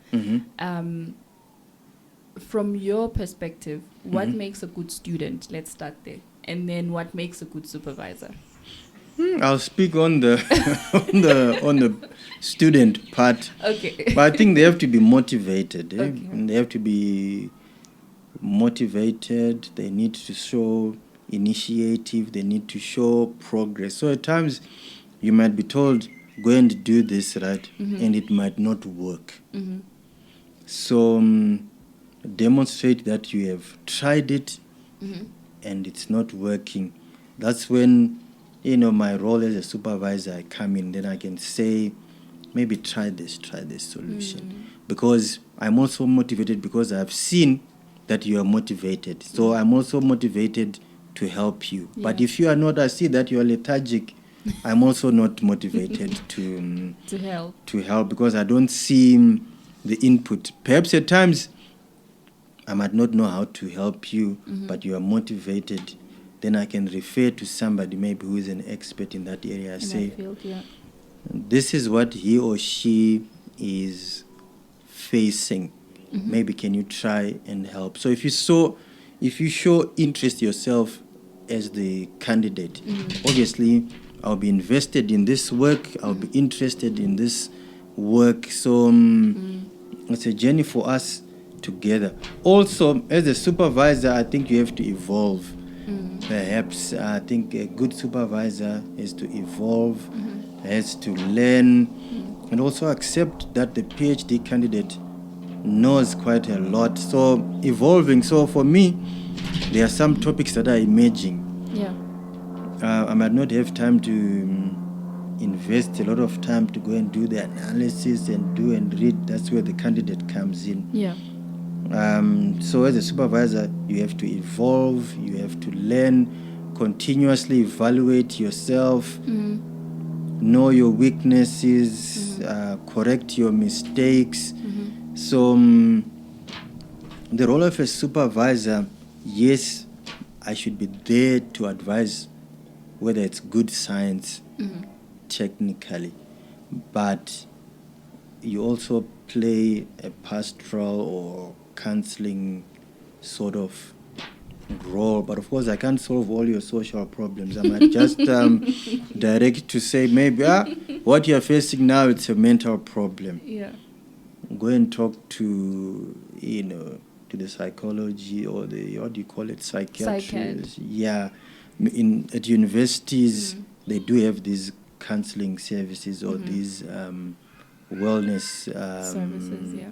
From your perspective, what makes a good student? Let's start there. And then what makes a good supervisor?
I'll speak on the on the student part.
Okay.
But I think they have to be motivated. And they have to be motivated. They need to show initiative. They need to show progress. So at times, you might be told, go and do this, right? And it might not work. So demonstrate that you have tried it and it's not working. That's when, my role as a supervisor, I come in, then I can say, maybe try this solution. Because I'm also motivated because I've seen that you are motivated. So I'm also motivated to help you. But if you are not, I see that you are lethargic, I'm also not motivated to help because I don't see the input. Perhaps at times I might not know how to help you, but you are motivated, then I can refer to somebody maybe who is an expert in that area. Say,
that field, yeah.
this is what he or she is facing. Maybe can you try and help? So if you show interest yourself as the candidate, obviously I'll be invested in this work, I'll be interested in this work. So it's a journey for us together. Also, as a supervisor, I think you have to evolve. Perhaps I think a good supervisor has to evolve, has to learn, and also accept that the PhD candidate knows quite a lot. So evolving. So for me, there are some topics that are emerging.
Yeah.
I might not have time to invest a lot of time to go and do the analysis and do and read. That's where the candidate comes in.
Yeah.
So as a supervisor, you have to evolve, you have to learn, continuously evaluate yourself, know your weaknesses, correct your mistakes. So the role of a supervisor, yes, I should be there to advise whether it's good science technically, but you also play a pastoral or counseling sort of role. But of course, I can't solve all your social problems. I might just direct to say maybe what you're facing now, it's a mental problem.
Yeah.
Go and talk to to the psychology or the, what do you call it, psychiatrist. Yeah, at universities they do have these counseling services or these wellness
services. Yeah.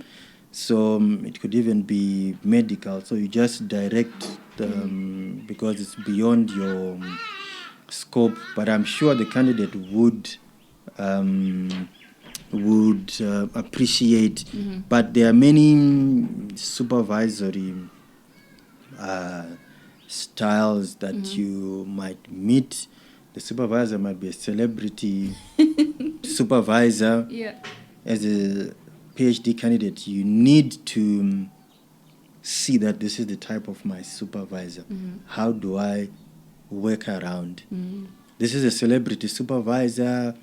So it could even be medical. So you just direct because it's beyond your scope. But I'm sure the candidate would appreciate. But there are many supervisory styles that you might meet. The supervisor might be a celebrity supervisor.
Yeah.
As a PhD candidate, you need to see that this is the type of my supervisor. How do I work around? This is a celebrity supervisor.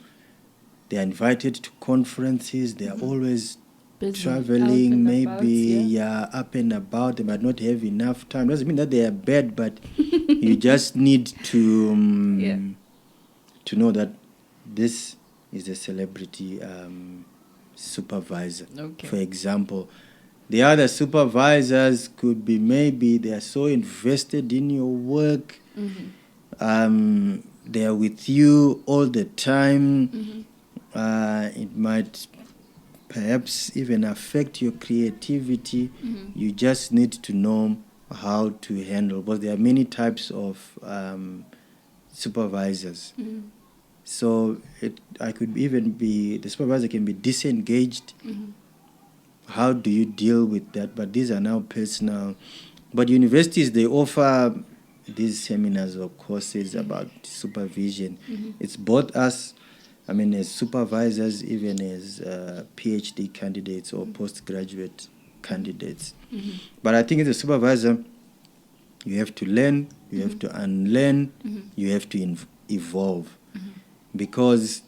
They are invited to conferences. They are always busy, traveling, maybe up and about. They might not have enough time. Doesn't mean that they are bad, but you just need to know that this is a celebrity supervisor. Okay. For example, the other supervisors could be maybe they are so invested in your work. They are with you all the time. It might perhaps even affect your creativity. You just need to know how to handle, because there are many types of supervisors. So I could even be, the supervisor can be disengaged. How do you deal with that? But these are now personal. But universities, they offer these seminars or courses about supervision. It's both us, as supervisors, even as PhD candidates or postgraduate candidates. But I think as a supervisor, you have to learn, you have to unlearn, you have to evolve. Because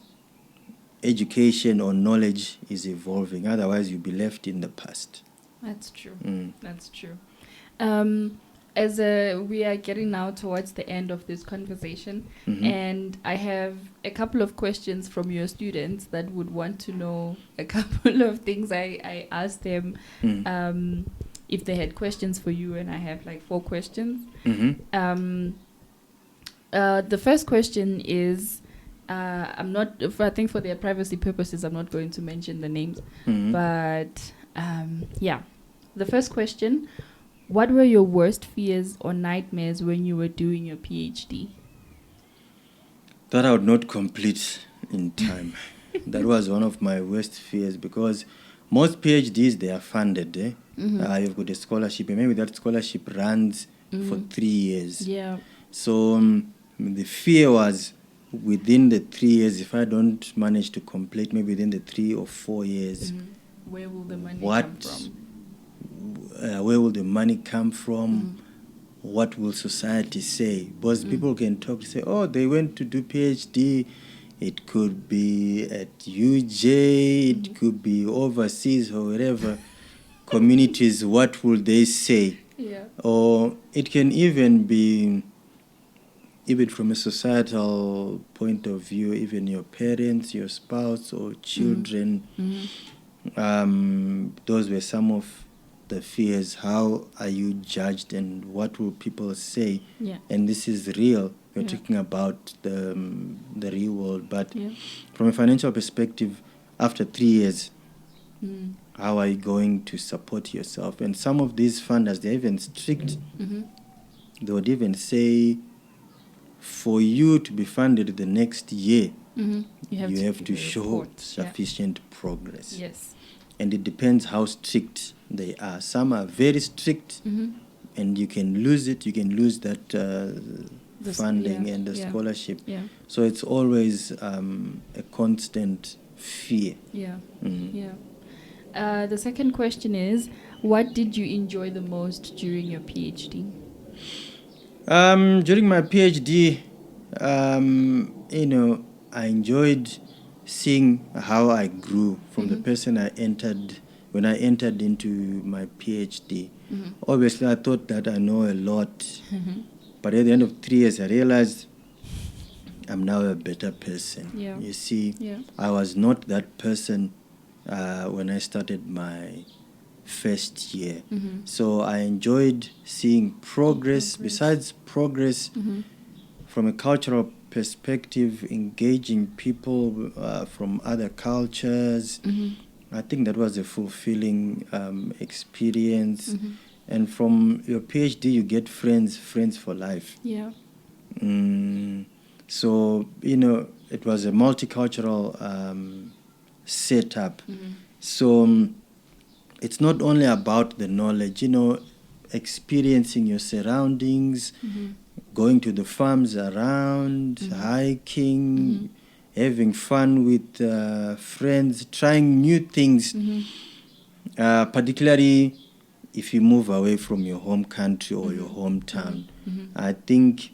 education or knowledge is evolving. Otherwise, you'll be left in the past.
That's true. That's true. As we are getting now towards the end of this conversation, and I have a couple of questions from your students that would want to know a couple of things. I asked them if they had questions for you, and I have like 4 questions. The first question is, I think for their privacy purposes, I'm not going to mention the names. But the first question: what were your worst fears or nightmares when you were doing your PhD?
That I would not complete in time. That was one of my worst fears, because most PhDs, they are funded. You've got a scholarship, and maybe that scholarship runs for 3 years. Yeah. So the fear was, within the 3 years, if I don't manage to complete, maybe within the 3 or 4 years,
where will the money come from?
where will the money come from? What will society say? Because people can talk to say, oh, they went to do PhD. It could be at UJ, it could be overseas or wherever. Communities, what will they say?
Yeah.
Or it can even be, even from a societal point of view, even your parents, your spouse, or children. Those were some of the fears. How are you judged, and what will people say?
Yeah.
And this is real. We're
Yeah.
talking about the real world. But
Yeah.
from a financial perspective, after 3 years,
Mm.
how are you going to support yourself? And some of these funders, they're even strict. They would even say, for you to be funded the next year, you have to show
report.
sufficient progress.
Yes.
And it depends how strict they are. Some are very strict, and you can lose it. You can lose that funding and the scholarship.
Yeah.
So it's always a constant fear.
Yeah. Yeah. The second question is, what did you enjoy the most during your PhD?
During my PhD, I enjoyed seeing how I grew from the person when I entered into my PhD. Obviously, I thought that I know a lot, but at the end of 3 years, I realized I'm now a better person.
Yeah.
You see,
Yeah.
I was not that person when I started my first year. So I enjoyed seeing progress. Besides progress, from a cultural perspective, engaging people from other cultures. I think that was a fulfilling experience. And from your PhD, you get friends for life.
Yeah.
So, it was a multicultural setup. So it's not only about the knowledge, experiencing your surroundings, going to the farms around, hiking, having fun with friends, trying new things, particularly if you move away from your home country or your hometown. I think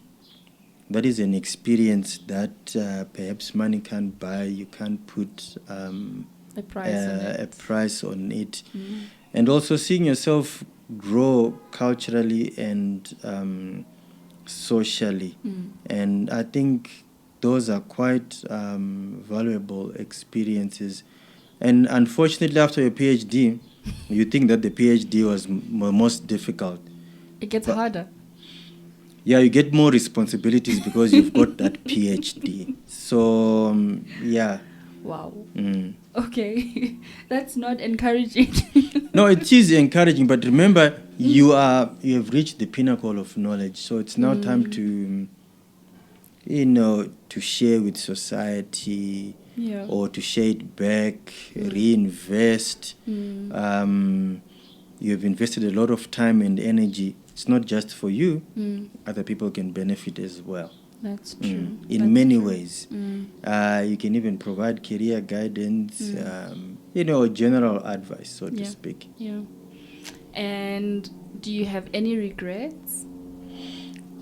that is an experience that perhaps money can't buy. You can't put a price on it. And also seeing yourself grow culturally and socially. And I think those are quite valuable experiences. And unfortunately, after your PhD, you think that the PhD was most difficult.
It gets harder.
Yeah, you get more responsibilities because you've got that PhD. So, yeah.
Wow. Okay. That's not encouraging.
No, it is encouraging, but remember, you have reached the pinnacle of knowledge. So it's now time to, to share with society, or to share it back, reinvest. You've invested a lot of time and energy. It's not just for you. Other people can benefit as well.
That's true.
In many ways. You can even provide career guidance, general advice, so to speak.
Yeah. And do you have any regrets?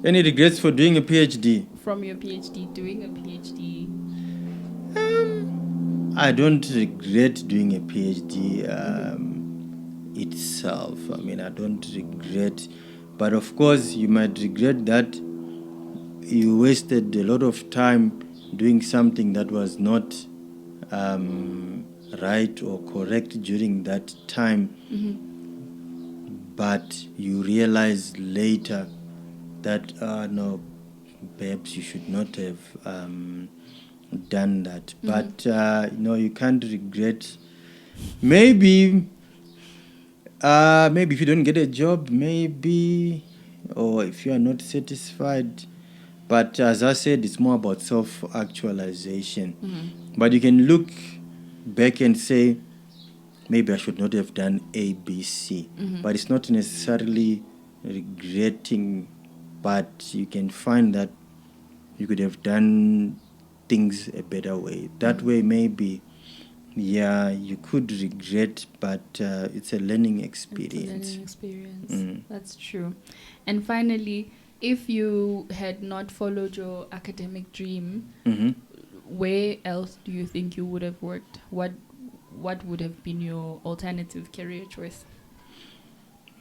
Any regrets for doing a PhD?
From your PhD, doing a PhD?
I don't regret doing a PhD itself. I mean, I don't regret. But of course, you might regret that you wasted a lot of time doing something that was not right or correct during that time. But you realize later that, no, perhaps you should not have done that. But, you can't regret. Maybe if you don't get a job, or if you are not satisfied. But as I said, it's more about self-actualization. But you can look back and say, maybe I should not have done A, B, C. But it's not necessarily regretting, but you can find that you could have done things a better way. That way, maybe yeah, you could regret, but it's a learning experience.
It's a learning experience. That's true. And finally, if you had not followed your academic dream, where else do you think you would have worked? What would have been your alternative career choice?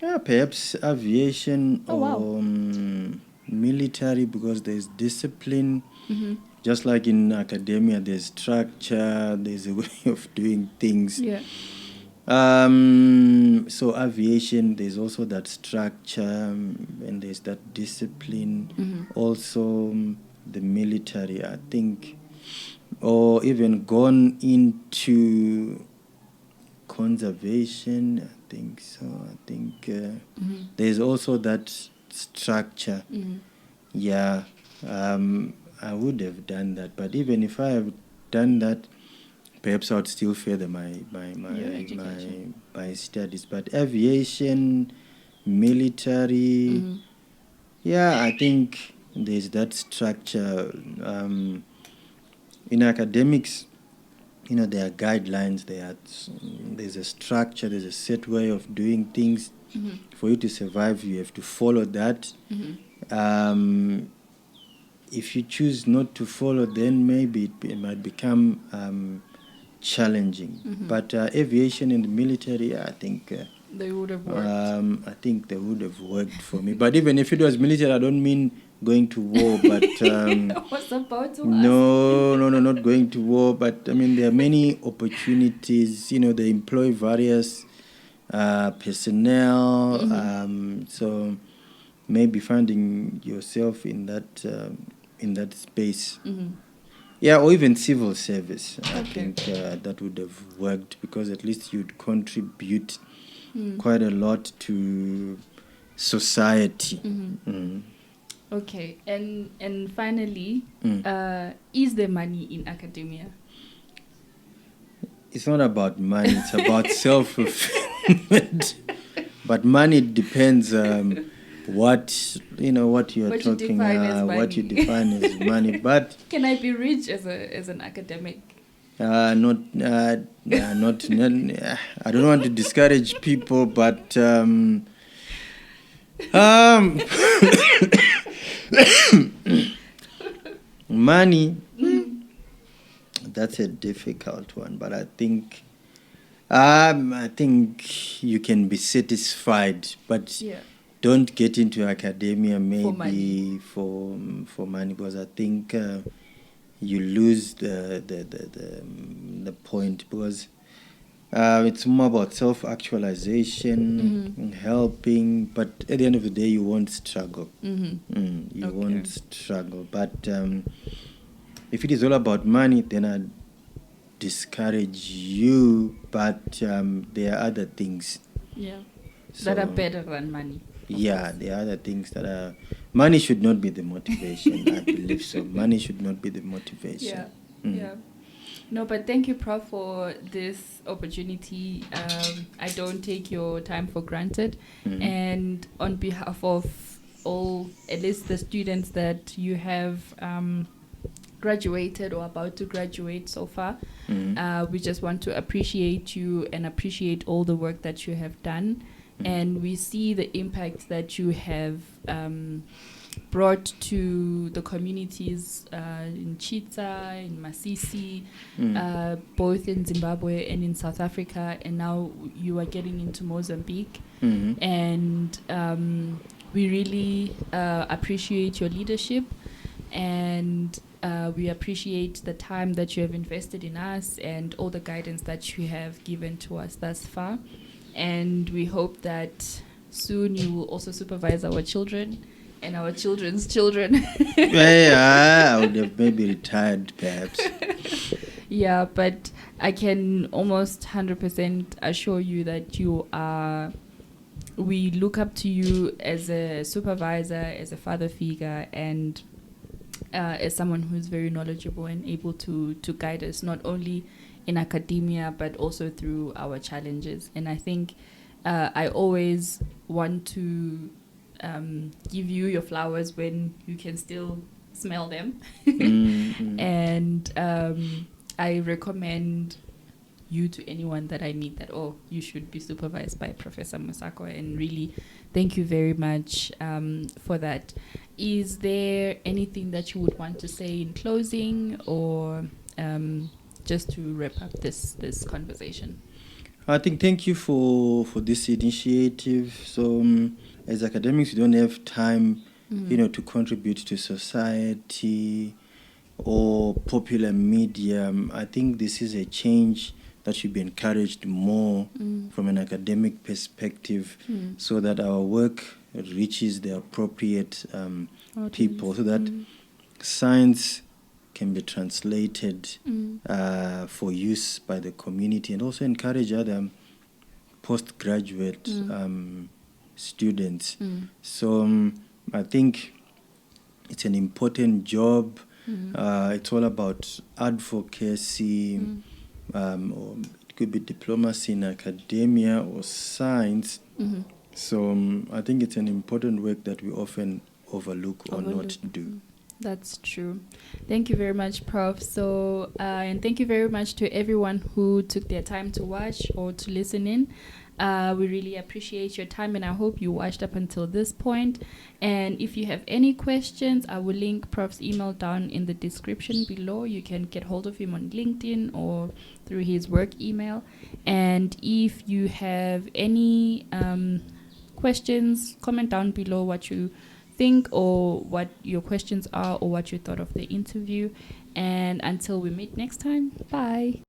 Yeah, perhaps aviation
Oh, wow.
or military, because there's discipline. Just like in academia, there's structure, there's a way of doing things.
Yeah.
So aviation, there's also that structure, and there's that discipline. Also, the military, I think, or even gone into conservation, I think so. I think there's also that structure. Yeah, I would have done that, but even if I have done that, perhaps I would still further my studies. But aviation, military, yeah, I think there's that structure. In academics, there are guidelines, there's a structure, there's a set way of doing things. For you to survive, you have to follow that. If you choose not to follow, then maybe it might become challenging. But aviation and the military, I think
they would have worked.
I think they would have worked for me. But even if it was military, I don't mean going to war, but
I was about to ask.
No, not going to war. But I mean, there are many opportunities. They employ various personnel. So maybe finding yourself in that space. Yeah, or even civil service. I think that would have worked, because at least you'd contribute quite a lot to society.
Okay, and finally, is there money in academia?
It's not about money, it's about self-fulfillment. But money depends what you're talking about, what you define as money. But
can I be rich as an academic?
Not. I don't want to discourage people, but money, that's a difficult one. But I think you can be satisfied, but don't get into academia maybe for money, because I think you lose the point, because it's more about self-actualization, and helping, but at the end of the day, you won't struggle. You won't struggle. But if it is all about money, then I discourage you. But there are other things.
That are better than money.
Yeah, there are other things that are... Money should not be the motivation, I believe so. Money should not be the motivation.
Yeah. No, but thank you, Prof, for this opportunity. I don't take your time for granted. And on behalf of all, at least the students that you have graduated or about to graduate so far, we just want to appreciate you and appreciate all the work that you have done. And we see the impact that you have brought to the communities in Chita, in Masisi, both in Zimbabwe and in South Africa, and now you are getting into Mozambique. And we really appreciate your leadership, and we appreciate the time that you have invested in us and all the guidance that you have given to us thus far. And we hope that soon you will also supervise our children and our children's children.
I would have maybe retired, perhaps.
Yeah, but I can almost 100% assure you that we look up to you as a supervisor, as a father figure, and as someone who's very knowledgeable and able to guide us, not only in academia, but also through our challenges. And I think I always want to give you your flowers when you can still smell them. And I recommend you to anyone that I meet that, oh, you should be supervised by Professor Musakwa. And really, thank you very much for that. Is there anything that you would want to say in closing, or just to wrap up this conversation?
I think thank you for this initiative. So as academics, we don't have time, to contribute to society or popular media. I think this is a change that should be encouraged more from an academic perspective, so that our work reaches the appropriate people, so that science can be translated for use by the community, and also encourage other postgraduate students. So I think it's an important job. It's all about advocacy, or it could be diplomacy in academia or science. So I think it's an important work that we often overlook or not do.
That's true. Thank you very much, Prof. So, and thank you very much to everyone who took their time to watch or to listen in. We really appreciate your time, and I hope you watched up until this point. And if you have any questions, I will link Prof's email down in the description below. You can get hold of him on LinkedIn or through his work email. And if you have any questions, comment down below what you think, or what your questions are, or what you thought of the interview. And until we meet next time, bye.